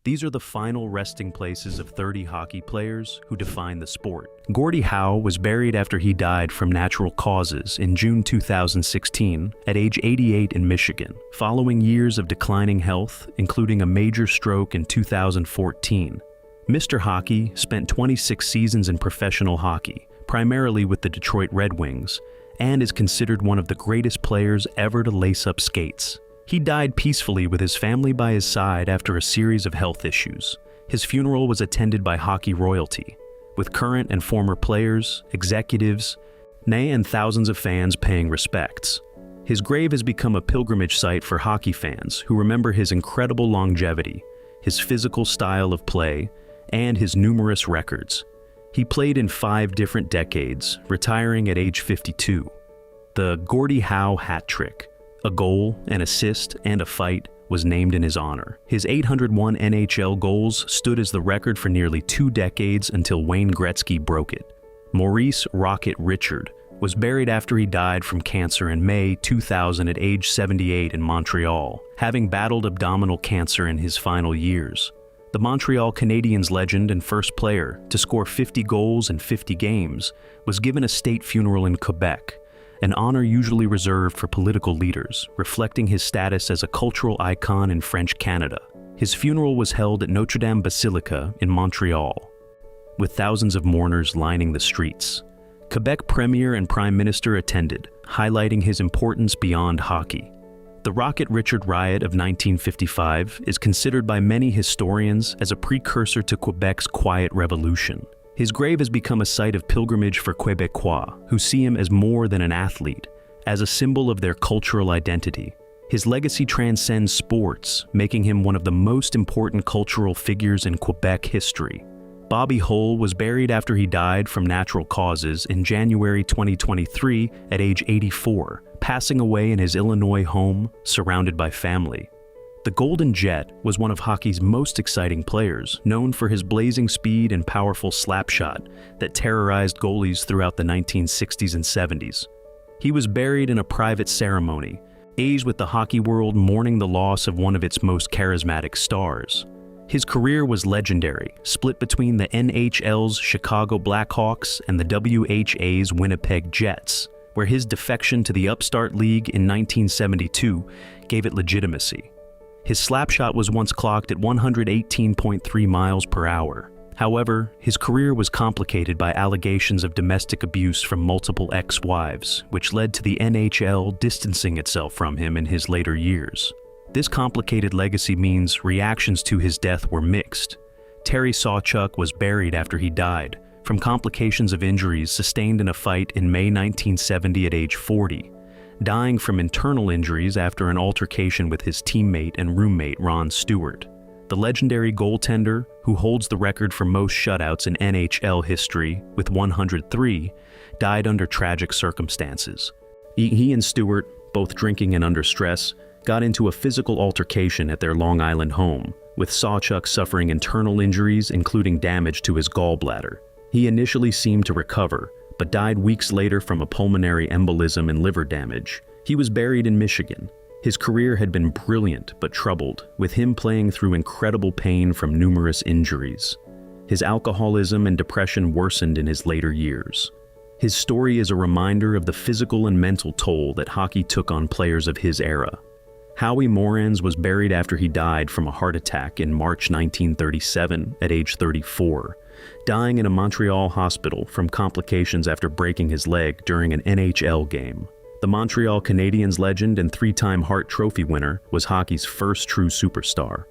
These are the final resting places of 30 hockey players who define the sport. Gordie Howe was buried after he died from natural causes in June 2016 at age 88 in Michigan, following years of declining health, including a major stroke in 2014. Mr. Hockey spent 26 seasons in professional hockey, primarily with the Detroit Red Wings, and is considered one of the greatest players ever to lace up skates. He died peacefully with his family by his side after a series of health issues. His funeral was attended by hockey royalty, with current and former players, executives, and thousands of fans paying respects. His grave has become a pilgrimage site for hockey fans who remember his incredible longevity, his physical style of play, and his numerous records. He played in 5 different decades, retiring at age 52. The Gordie Howe hat trick, a goal, an assist, and a fight, was named in his honor. His 801 NHL goals stood as the record for nearly 2 decades until Wayne Gretzky broke it. Maurice "Rocket" Richard was buried after he died from cancer in May 2000 at age 78 in Montreal, having battled abdominal cancer in his final years. The Montreal Canadiens legend and first player to score 50 goals in 50 games was given a state funeral in Quebec, an honor usually reserved for political leaders, reflecting his status as a cultural icon in French Canada. His funeral was held at Notre Dame Basilica in Montreal, with thousands of mourners lining the streets. Quebec Premier and Prime Minister attended, highlighting his importance beyond hockey. The Rocket Richard riot of 1955 is considered by many historians as a precursor to Quebec's Quiet Revolution. His grave has become a site of pilgrimage for Quebecois, who see him as more than an athlete, as a symbol of their cultural identity. His legacy transcends sports, making him one of the most important cultural figures in Quebec history. Bobby Hull was buried after he died from natural causes in January 2023 at age 84, passing away in his Illinois home, surrounded by family. The Golden Jet was one of hockey's most exciting players, known for his blazing speed and powerful slap shot that terrorized goalies throughout the 1960s and 70s. He was buried in a private ceremony, aged with the hockey world mourning the loss of one of its most charismatic stars. His career was legendary, split between the NHL's Chicago Blackhawks and the WHA's Winnipeg Jets, where his defection to the upstart league in 1972 gave it legitimacy. His slapshot was once clocked at 118.3 miles per hour. However, his career was complicated by allegations of domestic abuse from multiple ex-wives, which led to the NHL distancing itself from him in his later years. This complicated legacy means reactions to his death were mixed. Terry Sawchuk was buried after he died, from complications of injuries sustained in a fight in May 1970 at age 40. Dying from internal injuries after an altercation with his teammate and roommate Ron Stewart. The legendary goaltender, who holds the record for most shutouts in NHL history with 103, died under tragic circumstances. He and Stewart, both drinking and under stress, got into a physical altercation at their Long Island home, with Sawchuk suffering internal injuries including damage to his gallbladder. He initially seemed to recover, but died weeks later from a pulmonary embolism and liver damage. He was buried in Michigan. His career had been brilliant but troubled, with him playing through incredible pain from numerous injuries. His alcoholism and depression worsened in his later years. His story is a reminder of the physical and mental toll that hockey took on players of his era. Howie Morenz was buried after he died from a heart attack in March 1937 at age 34. Dying in a Montreal hospital from complications after breaking his leg during an NHL game. The Montreal Canadiens legend and 3-time Hart Trophy winner was hockey's first true superstar.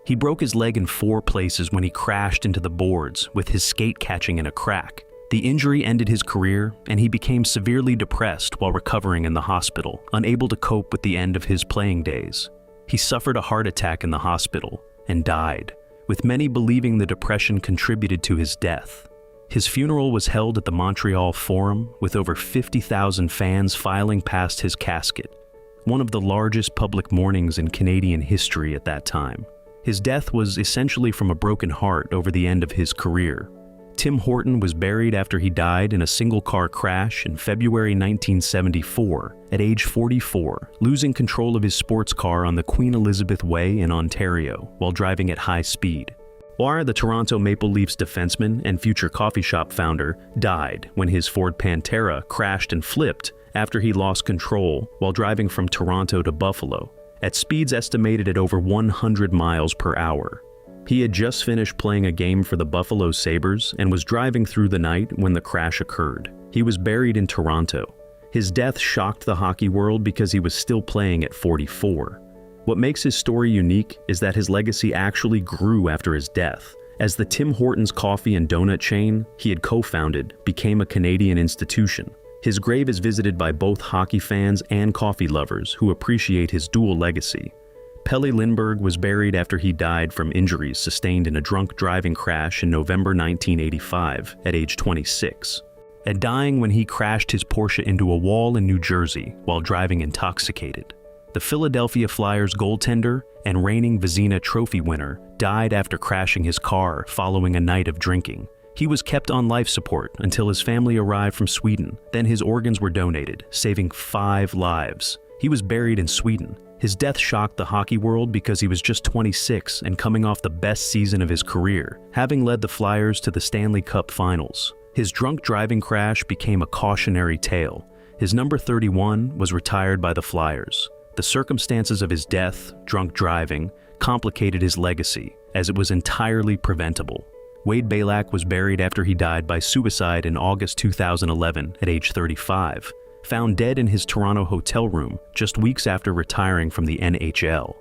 He broke his leg in 4 places when he crashed into the boards, with his skate catching in a crack. The injury ended his career, and he became severely depressed while recovering in the hospital, unable to cope with the end of his playing days. He suffered a heart attack in the hospital and died, with many believing the depression contributed to his death. His funeral was held at the Montreal Forum, with over 50,000 fans filing past his casket, one of the largest public mournings in Canadian history at that time. His death was essentially from a broken heart over the end of his career. Tim Horton was buried after he died in a single-car crash in February 1974 at age 44, losing control of his sports car on the Queen Elizabeth Way in Ontario while driving at high speed. While the Toronto Maple Leafs defenseman and future coffee shop founder died when his Ford Pantera crashed and flipped after he lost control while driving from Toronto to Buffalo, at speeds estimated at over 100 miles per hour. He had just finished playing a game for the Buffalo Sabres and was driving through the night when the crash occurred. He was buried in Toronto. His death shocked the hockey world because he was still playing at 44. What makes his story unique is that his legacy actually grew after his death, as the Tim Hortons coffee and donut chain he had co-founded became a Canadian institution. His grave is visited by both hockey fans and coffee lovers who appreciate his dual legacy. Pelle Lindbergh was buried after he died from injuries sustained in a drunk driving crash in November 1985 at age 26, and dying when he crashed his Porsche into a wall in New Jersey while driving intoxicated. The Philadelphia Flyers goaltender and reigning Vezina Trophy winner died after crashing his car following a night of drinking. He was kept on life support until his family arrived from Sweden. Then his organs were donated, saving 5 lives. He was buried in Sweden. His death shocked the hockey world because he was just 26 and coming off the best season of his career, having led the Flyers to the Stanley Cup Finals. His drunk driving crash became a cautionary tale. His number 31 was retired by the Flyers. The circumstances of his death, drunk driving, complicated his legacy, as it was entirely preventable. Wade Belak was buried after he died by suicide in August 2011 at age 35. Found dead in his Toronto hotel room just weeks after retiring from the NHL.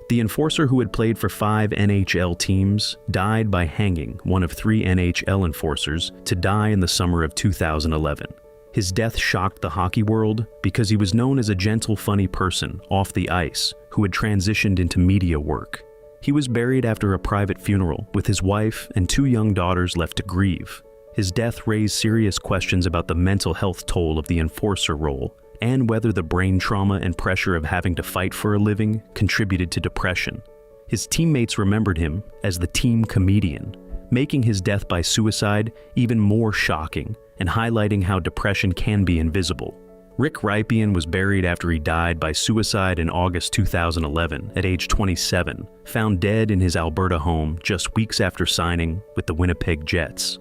The enforcer who had played for 5 NHL teams died by hanging one of 3 NHL enforcers to die in the summer of 2011. His death shocked the hockey world because he was known as a gentle, funny person off the ice who had transitioned into media work. He was buried after a private funeral with his wife and 2 young daughters left to grieve. His death raised serious questions about the mental health toll of the enforcer role and whether the brain trauma and pressure of having to fight for a living contributed to depression. His teammates remembered him as the team comedian, making his death by suicide even more shocking and highlighting how depression can be invisible. Rick Rypien was buried after he died by suicide in August 2011 at age 27, found dead in his Alberta home just weeks after signing with the Winnipeg Jets.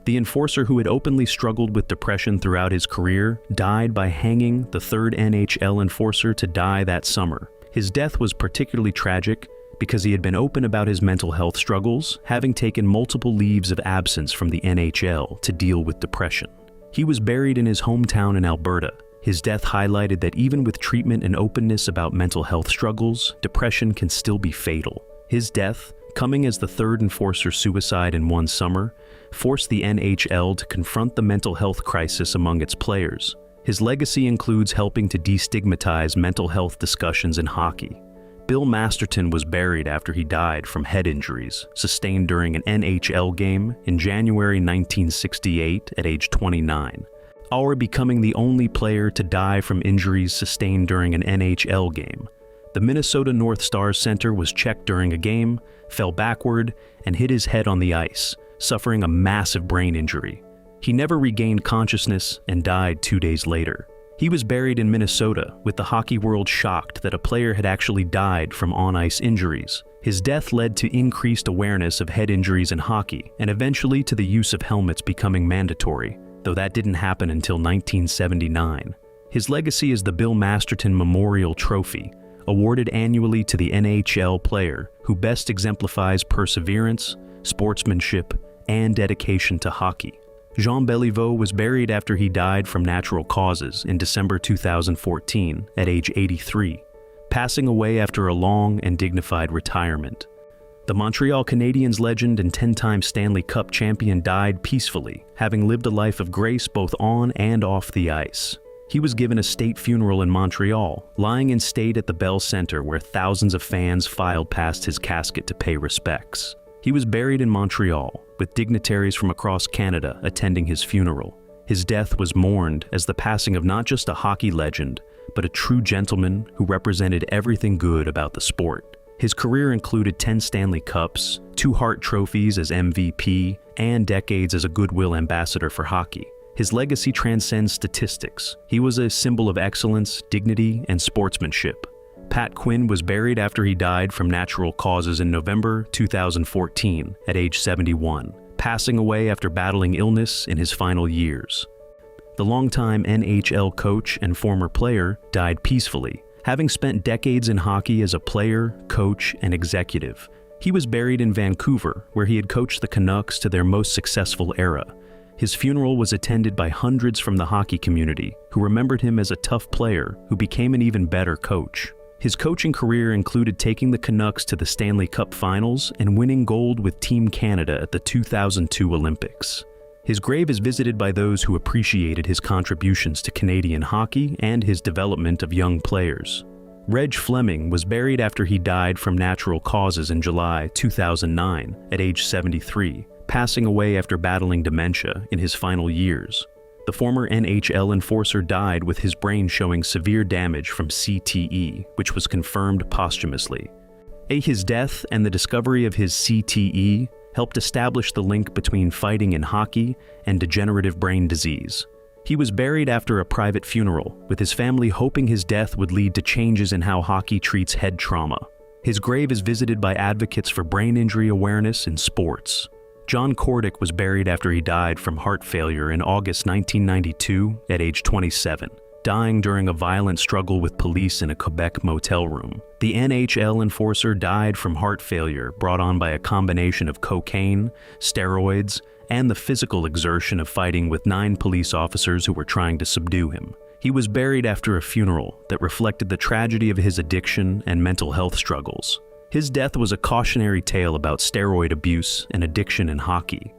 The enforcer who had openly struggled with depression throughout his career died by hanging the 3rd NHL enforcer to die that summer. His death was particularly tragic because he had been open about his mental health struggles, having taken multiple leaves of absence from the NHL to deal with depression. He was buried in his hometown in Alberta. His death highlighted that even with treatment and openness about mental health struggles, depression can still be fatal. His death, coming as the 3rd enforcer's suicide in one summer, forced the NHL to confront the mental health crisis among its players. His legacy includes helping to destigmatize mental health discussions in hockey. Bill Masterton was buried after he died from head injuries sustained during an NHL game in January 1968 at age 29. Our becoming the only player to die from injuries sustained during an NHL game. The Minnesota North Stars center was checked during a game, fell backward, and hit his head on the ice, suffering a massive brain injury. He never regained consciousness and died 2 days later. He was buried in Minnesota, with the hockey world shocked that a player had actually died from on-ice injuries. His death led to increased awareness of head injuries in hockey, and eventually to the use of helmets becoming mandatory, though that didn't happen until 1979. His legacy is the Bill Masterton Memorial Trophy, awarded annually to the NHL player who best exemplifies perseverance, sportsmanship, and dedication to hockey. Jean Beliveau was buried after he died from natural causes in December 2014 at age 83, passing away after a long and dignified retirement. The Montreal Canadiens legend and 10-time Stanley Cup champion died peacefully, having lived a life of grace both on and off the ice. He was given a state funeral in Montreal, lying in state at the Bell Centre where thousands of fans filed past his casket to pay respects. He was buried in Montreal, with dignitaries from across Canada attending his funeral. His death was mourned as the passing of not just a hockey legend, but a true gentleman who represented everything good about the sport. His career included 10 Stanley Cups, 2 Hart trophies as MVP, and decades as a goodwill ambassador for hockey. His legacy transcends statistics. He was a symbol of excellence, dignity, and sportsmanship. Pat Quinn was buried after he died from natural causes in November 2014 at age 71, passing away after battling illness in his final years. The longtime NHL coach and former player died peacefully, having spent decades in hockey as a player, coach, and executive. He was buried in Vancouver, where he had coached the Canucks to their most successful era. His funeral was attended by hundreds from the hockey community, who remembered him as a tough player who became an even better coach. His coaching career included taking the Canucks to the Stanley Cup Finals and winning gold with Team Canada at the 2002 Olympics. His grave is visited by those who appreciated his contributions to Canadian hockey and his development of young players. Reg Fleming was buried after he died from natural causes in July 2009 at age 73, passing away after battling dementia in his final years. The former NHL enforcer died with his brain showing severe damage from CTE, which was confirmed posthumously. His death and the discovery of his CTE helped establish the link between fighting in hockey and degenerative brain disease. He was buried after a private funeral, with his family hoping his death would lead to changes in how hockey treats head trauma. His grave is visited by advocates for brain injury awareness in sports. John Kordic was buried after he died from heart failure in August 1992 at age 27, dying during a violent struggle with police in a Quebec motel room. The NHL enforcer died from heart failure brought on by a combination of cocaine, steroids, and the physical exertion of fighting with 9 police officers who were trying to subdue him. He was buried after a funeral that reflected the tragedy of his addiction and mental health struggles. His death was a cautionary tale about steroid abuse and addiction in hockey.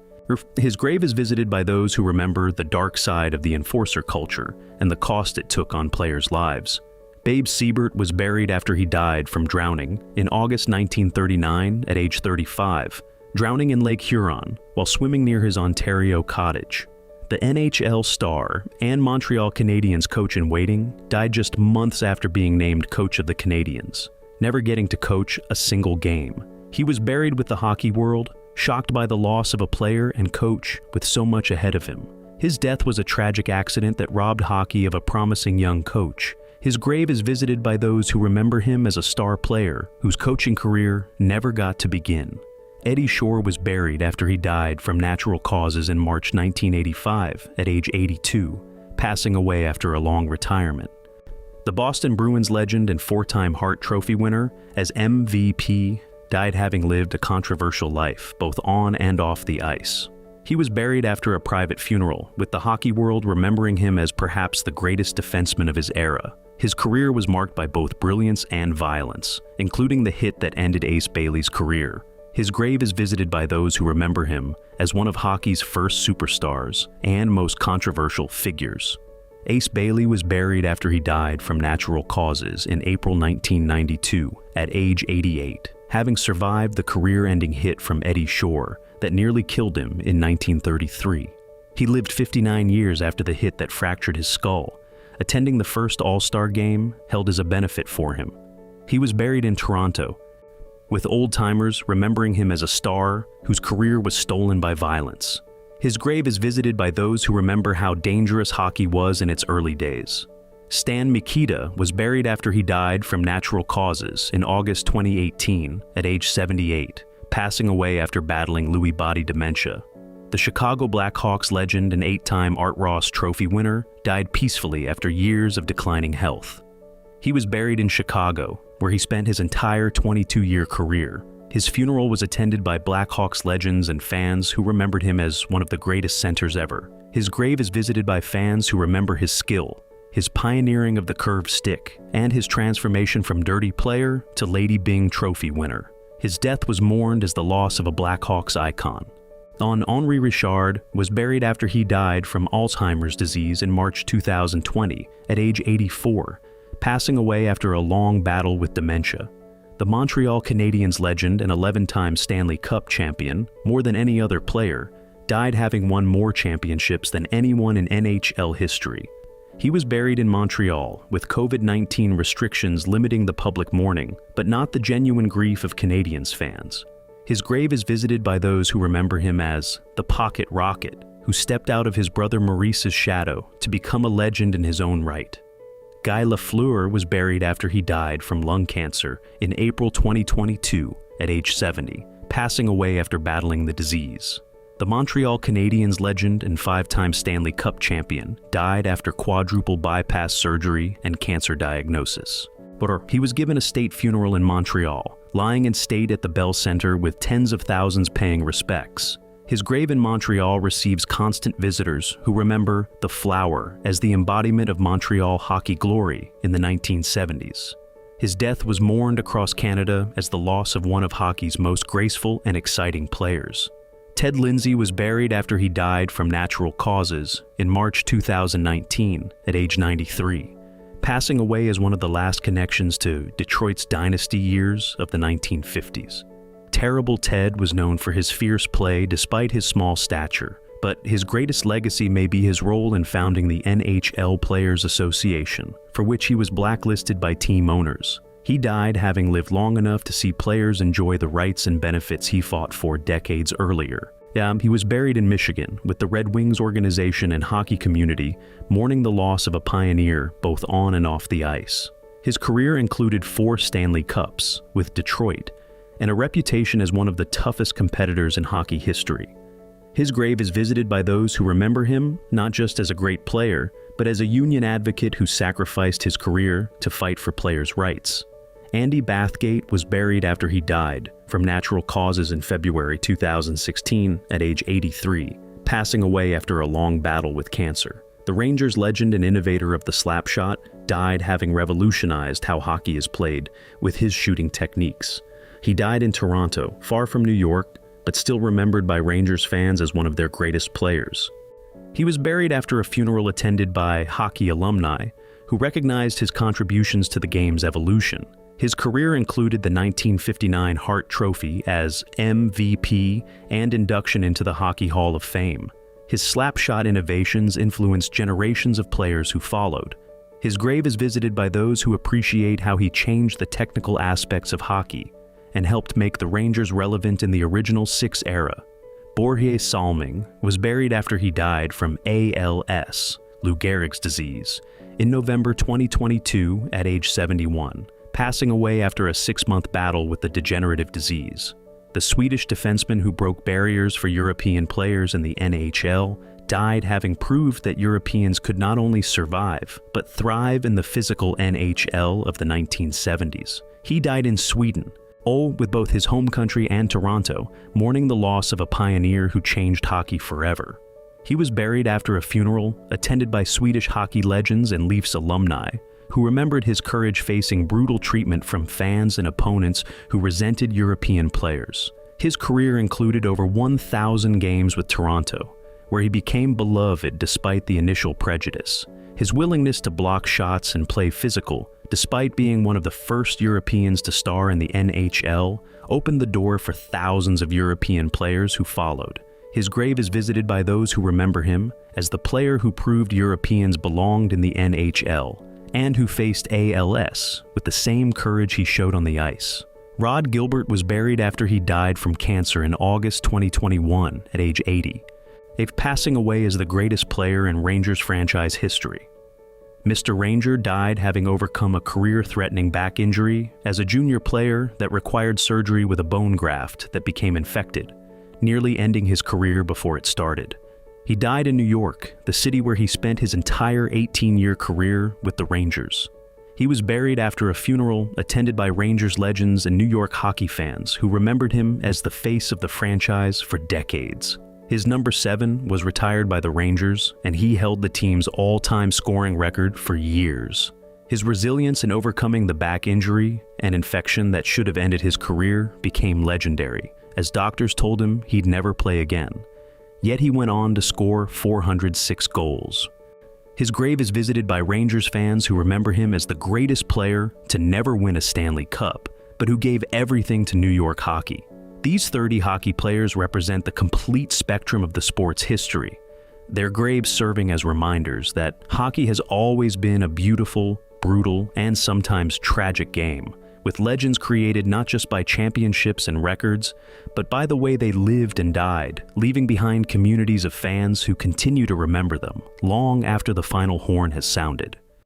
His grave is visited by those who remember the dark side of the enforcer culture and the cost it took on players' lives. Babe Siebert was buried after he died from drowning in August 1939 at age 35, drowning in Lake Huron while swimming near his Ontario cottage. The NHL star and Montreal Canadiens coach-in-waiting died just months after being named coach of the Canadiens, never getting to coach a single game. He was buried with the hockey world, shocked by the loss of a player and coach with so much ahead of him. His death was a tragic accident that robbed hockey of a promising young coach. His grave is visited by those who remember him as a star player whose coaching career never got to begin. Eddie Shore was buried after he died from natural causes in March 1985 at age 82, passing away after a long retirement. The Boston Bruins legend and 4-time Hart Trophy winner as MVP died having lived a controversial life, both on and off the ice. He was buried after a private funeral, with the hockey world remembering him as perhaps the greatest defenseman of his era. His career was marked by both brilliance and violence, including the hit that ended Ace Bailey's career. His grave is visited by those who remember him as one of hockey's first superstars and most controversial figures. Ace Bailey was buried after he died from natural causes in April 1992 at age 88, having survived the career-ending hit from Eddie Shore that nearly killed him in 1933. He lived 59 years after the hit that fractured his skull, attending the first All-Star game held as a benefit for him. He was buried in Toronto, with old-timers remembering him as a star whose career was stolen by violence. His grave is visited by those who remember how dangerous hockey was in its early days. Stan Mikita was buried after he died from natural causes in August 2018 at age 78, passing away after battling Lewy body dementia. The Chicago Blackhawks legend and 8-time Art Ross Trophy winner died peacefully after years of declining health. He was buried in Chicago, where he spent his entire 22-year career. His funeral was attended by Blackhawks legends and fans who remembered him as one of the greatest centers ever. His grave is visited by fans who remember his skill, his pioneering of the curved stick, and his transformation from dirty player to Lady Byng Trophy winner. His death was mourned as the loss of a Blackhawks icon. Henri Richard was buried after he died from Alzheimer's disease in March 2020 at age 84, passing away after a long battle with dementia. The Montreal Canadiens legend and 11-time Stanley Cup champion, more than any other player, died having won more championships than anyone in NHL history. He was buried in Montreal, with COVID-19 restrictions limiting the public mourning, but not the genuine grief of Canadiens fans. His grave is visited by those who remember him as the Pocket Rocket, who stepped out of his brother Maurice's shadow to become a legend in his own right. Guy Lafleur was buried after he died from lung cancer in April 2022 at age 70, passing away after battling the disease. The Montreal Canadiens legend and 5-time Stanley Cup champion died after quadruple bypass surgery and cancer diagnosis. But he was given a state funeral in Montreal, lying in state at the Bell Centre with tens of thousands paying respects. His grave in Montreal receives constant visitors who remember the flower as the embodiment of Montreal hockey glory in the 1970s. His death was mourned across Canada as the loss of one of hockey's most graceful and exciting players. Ted Lindsay was buried after he died from natural causes in March 2019 at age 93, passing away as one of the last connections to Detroit's dynasty years of the 1950s. Terrible Ted was known for his fierce play despite his small stature, but his greatest legacy may be his role in founding the NHL Players Association, for which he was blacklisted by team owners. He died having lived long enough to see players enjoy the rights and benefits he fought for decades earlier. He was buried in Michigan, with the Red Wings organization and hockey community mourning the loss of a pioneer both on and off the ice. His career included 4 Stanley Cups with Detroit and a reputation as one of the toughest competitors in hockey history. His grave is visited by those who remember him not just as a great player, but as a union advocate who sacrificed his career to fight for players' rights. Andy Bathgate was buried after he died from natural causes in February 2016 at age 83, passing away after a long battle with cancer. The Rangers legend and innovator of the slap shot died having revolutionized how hockey is played with his shooting techniques. He died in Toronto, far from New York, but still remembered by Rangers fans as one of their greatest players. He was buried after a funeral attended by hockey alumni who recognized his contributions to the game's evolution. His career included the 1959 Hart Trophy as MVP and induction into the Hockey Hall of Fame. His slapshot innovations influenced generations of players who followed. His grave is visited by those who appreciate how he changed the technical aspects of hockey and helped make the Rangers relevant in the original Six era. Börje Salming was buried after he died from ALS, Lou Gehrig's disease, in November 2022 at age 71. Passing away after a 6-month battle with the degenerative disease. The Swedish defenseman who broke barriers for European players in the NHL died having proved that Europeans could not only survive, but thrive in the physical NHL of the 1970s. He died in Sweden, with both his home country and Toronto, mourning the loss of a pioneer who changed hockey forever. He was buried after a funeral attended by Swedish hockey legends and Leafs alumni, who remembered his courage facing brutal treatment from fans and opponents who resented European players. His career included over 1,000 games with Toronto, where he became beloved despite the initial prejudice. His willingness to block shots and play physical, despite being one of the first Europeans to star in the NHL, opened the door for thousands of European players who followed. His grave is visited by those who remember him as the player who proved Europeans belonged in the NHL, and who faced ALS with the same courage he showed on the ice. Rod Gilbert was buried after he died from cancer in August 2021 at age 80, passing away as the greatest player in Rangers franchise history. Mr. Ranger died having overcome a career-threatening back injury as a junior player that required surgery with a bone graft that became infected, nearly ending his career before it started. He died in New York, the city where he spent his entire 18-year career with the Rangers. He was buried after a funeral attended by Rangers legends and New York hockey fans who remembered him as the face of the franchise for decades. His number 7 was retired by the Rangers, and he held the team's all-time scoring record for years. His resilience in overcoming the back injury and infection that should have ended his career became legendary, as doctors told him he'd never play again. Yet he went on to score 406 goals. His grave is visited by Rangers fans who remember him as the greatest player to never win a Stanley Cup, but who gave everything to New York hockey. These 30 hockey players represent the complete spectrum of the sport's history. their graves serving as reminders that hockey has always been a beautiful, brutal, and sometimes tragic game, with legends created not just by championships and records, but by the way they lived and died, leaving behind communities of fans who continue to remember them long after the final horn has sounded.